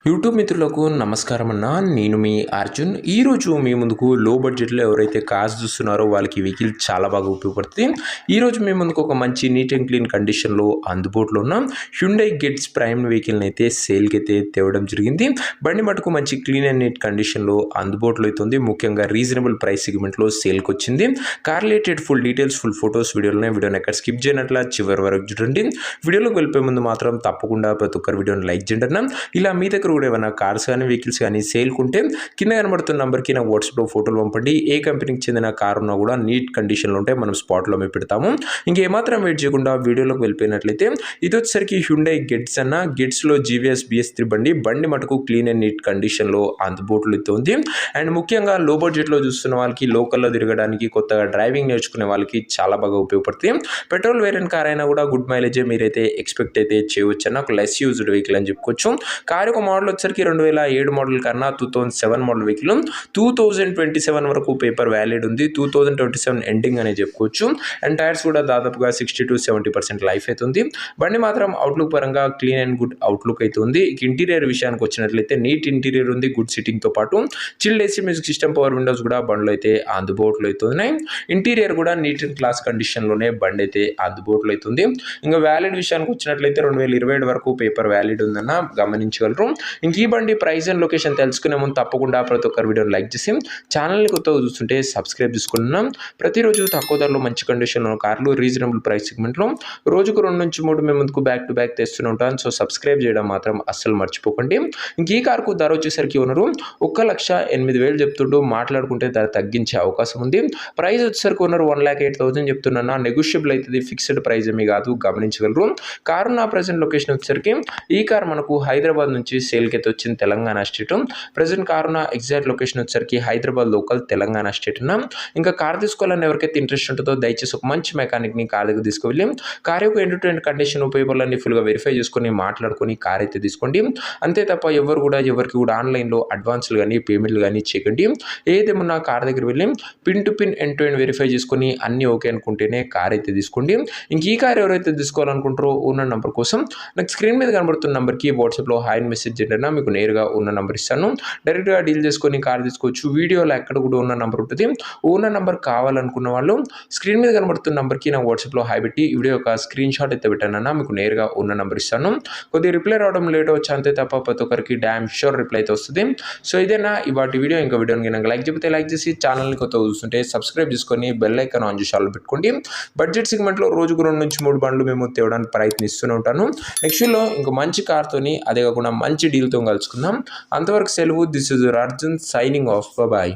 YouTube మిత్రులకు నమస్కారం అన్న. నేను మీ అర్జున్. ఈరోజు మీ ముందుకు లో బడ్జెట్లో ఎవరైతే కార్స్ చూస్తున్నారో వాళ్ళకి వెహికల్ చాలా బాగా ఉపయోగపడుతుంది. ఈరోజు మీ ముందుకు ఒక మంచి నీట్ అండ్ క్లీన్ కండిషన్లో అందుబాటులో ఉన్న హ్యుండై గెట్స్ ప్రైమ్ వెహికల్ని అయితే సేల్కి అయితే తేవడం జరిగింది. బండి మటుకు మంచి క్లీన్ అండ్ నీట్ కండిషన్లో అందుబాటులో అవుతుంది. ముఖ్యంగా రీజనబుల్ ప్రైస్ సెగ్మెంట్లో సేల్కి వచ్చింది. Car related full details, full photos వీడియోని ఎక్కడ స్కిప్ చేయనట్ల చివరి వరకు చూడండి. వీడియోలోకి వెళ్ళిపోయే ముందు మాత్రం తప్పకుండా ప్రతి ఒక్కరు వీడియోని లైక్ చేయండి అన్న. ఇలా మీ దగ్గర కూడా ఏమైనా కార్స్ కానీ వెహికల్స్ కానీ సేల్కుంటే కింద కనబడుతున్న నెంబర్కి నాకు వాట్సాప్లో ఫోటోలు పంపండి. ఏ కంపెనీకి చెందిన కార్ ఉన్నా కూడా నీట్ కండిషన్లో ఉంటే మనం స్పాట్లో మేము పెడతాము. ఇంకేమాత్రం వెయిట్ చేయకుండా వీడియోలోకి వెళ్ళిపోయినట్లయితే ఇది వచ్చేసరికి హ్యుండై గెట్స్ అన్న. గెట్స్లో జీవీఎస్ BS3 బండి మటుకు క్లీన్ అండ్ నీట్ కండిషన్లో అందుబాటులో ఉంది. అండ్ ముఖ్యంగా లో బడ్జెట్లో చూస్తున్న వాళ్ళకి, లోకల్లో తిరగడానికి, కొత్తగా డ్రైవింగ్ నేర్చుకునే వాళ్ళకి చాలా బాగా ఉపయోగపడుతుంది. పెట్రోల్ వేరియంట్ కార్ అయినా కూడా గుడ్ మైలేజే మీరైతే ఎక్స్పెక్ట్ అయితే చేయవచ్చు అన్న. ఒక లెస్ యూజ్డ్ వెహికల్ అని చెప్పుకోవచ్చు. కార్ యొక్క మోడల్ వచ్చరికి 2007 మోడల్ కన్నా 2007 మోడల్ వెహికల్ 2027 వరకు పేపర్ వ్యాలిడ్ ఉంది. 2027 ఎండింగ్ అనే చెప్పుకోవచ్చు. అండ్ టైర్స్ కూడా దాదాపుగా 60 to 70% లైఫ్ అవుతుంది. బండి మాత్రం అవుట్లుక్ పరంగా క్లీన్ అండ్ గుడ్ అవుట్లుక్ అయితే ఉంది. ఇంటీరియర్ విషయానికి వచ్చినట్లయితే నీట్ ఇంటీరియర్ ఉంది. గుడ్ సిట్టింగ్తో పాటు chilled AC music system, power Windows కూడా బండ్లో అయితే అందుబాటులో అవుతున్నాయి. ఇంటీరియర్ కూడా నీట్ అండ్ క్లాస్ కండిషన్లోనే బండి అయితే అందుబాటులో అవుతుంది. ఇంకా వ్యాలిడ్ విషయానికి వచ్చినట్లయితే 2027 వరకు పేపర్ వ్యాలిడ్ ఉందన్న గమనించగలరు. ఇంక ఈ బండి ప్రైస్ అండ్ లొకేషన్ తెలుసుకునే ముందు తప్పకుండా ప్రతి ఒక్కరు వీడియోని లైక్ చేసి ఛానల్ని కొత్తగా చూస్తుంటే సబ్స్క్రైబ్ చేసుకుంటున్నాం. ప్రతిరోజు తక్కువ ధరలో మంచి కండిషన్లో కార్లు రీజనబుల్ ప్రైస్ సెగ్మెంట్లో రోజుకు 2 నుంచి 3 మేము ముందుకు బ్యాక్ టు బ్యాక్ తెస్తూనే ఉంటాను. సో సబ్స్క్రైబ్ చేయడం మాత్రం అస్సలు మర్చిపోకండి. ఇంక ఈ కార్కు ధర వచ్చేసరికి ఉన్నారు 1,08,000 చెప్తుంటూ మాట్లాడుకుంటే ధర తగ్గించే అవకాశం ఉంది. ప్రైస్ వచ్చేసరికి ఉన్నారు 1,08,000 చెప్తున్నా. నెగోషియబుల్ అవుతుంది, ఫిక్స్డ్ ప్రైస్ ఏమీ కాదు, గమనించగలరు. కారు నా ప్రజెంట్ లొకేషన్ వచ్చేసరికి ఈ కార్ మనకు హైదరాబాద్ నుంచి సేల్కి అయితే వచ్చింది, తెలంగాణ స్టేట్. ప్రజెంట్ కారున ఎగ్జాక్ట్ లొకేషన్ వచ్చేసరికి హైదరాబాద్ లోకల్, తెలంగాణ స్టేట్. ఇంకా కార్ తీసుకోవాలని ఎవరికైతే ఇంట్రెస్ట్ ఉంటుందో దయచేసి ఒక మంచి మెకానిక్ని కార్ దగ్గర తీసుకువెళ్ళి కార్ యొక్క ఎండ్ టు ఎండ్ కండిషన్, పేపర్లన్నీ ఫుల్గా వెరిఫై చేసుకొని మాట్లాడుకొని కార్ అయితే తీసుకోండి. అంతే తప్ప ఎవరికి కూడా ఆన్లైన్లో అడ్వాన్స్లు కానీ పేమెంట్లు కానీ చేయకండి. ఏదేమన్నా కార్ దగ్గర వెళ్ళి pin to pin end to end verify చేసుకొని అన్నీ ఓకే అనుకుంటేనే కార్ అయితే తీసుకోండి. ఇంక ఈ కార్ ఎవరైతే తీసుకోవాలనుకుంటారో ఉన్న నెంబర్ కోసం నాకు స్క్రీన్ మీద కనబడుతున్న నెంబర్కి వాట్సాప్లో హాయ్ మెసేజ్ చేయండి. మీకు నేరుగా ఉన్న నెంబర్ ఇస్తాను. డైరెక్ట్గా డీల్ చేసుకొని కార్ తీసుకోవచ్చు. వీడియోలో ఎక్కడ కూడా ఉన్న నెంబర్ ఉంటుంది. ఉన్న నెంబర్ కావాలనుకున్న వాళ్ళు స్క్రీన్ మీద కనబడుతున్న నెంబర్కి నాకు వాట్సాప్లో హాయ్ పెట్టి వీడియో యొక్క స్క్రీన్ షాట్ అయితే పెట్టానన్నా మీకు నేరుగా ఉన్న నెంబర్ ఇస్తాను. కొద్దిగా రిప్లై రావడం లేట్ వచ్చి అంతే తప్ప ప్రతి ఒక్కరికి డ్యామ్ షూర్ రిప్లై అయితే వస్తుంది. సో ఇదేనా ఇవాటి వీడియో. ఇంకా వీడియోని నాకు లైక్ చెప్తే లైక్ చేసి ఛానల్ని కొత్తగా చూస్తుంటే సబ్స్క్రైబ్ చేసుకొని బెల్ ఐకాన్ ఆన్ చేసి ఆల్ పెట్టుకోండి. బడ్జెట్ సెగ్మెంట్లో రోజుకు 2 నుంచి 3 బండ్లు మేము తేవడానికి ప్రయత్నిస్తూనే ఉంటాను. నెక్స్ట్లో ఇంకో మంచి కార్తోని, అదే కాకుండా మంచి డీల్తో కలుసుకుందాం. అంతవరకు సెలవు. This is Arjun signing off. Bye.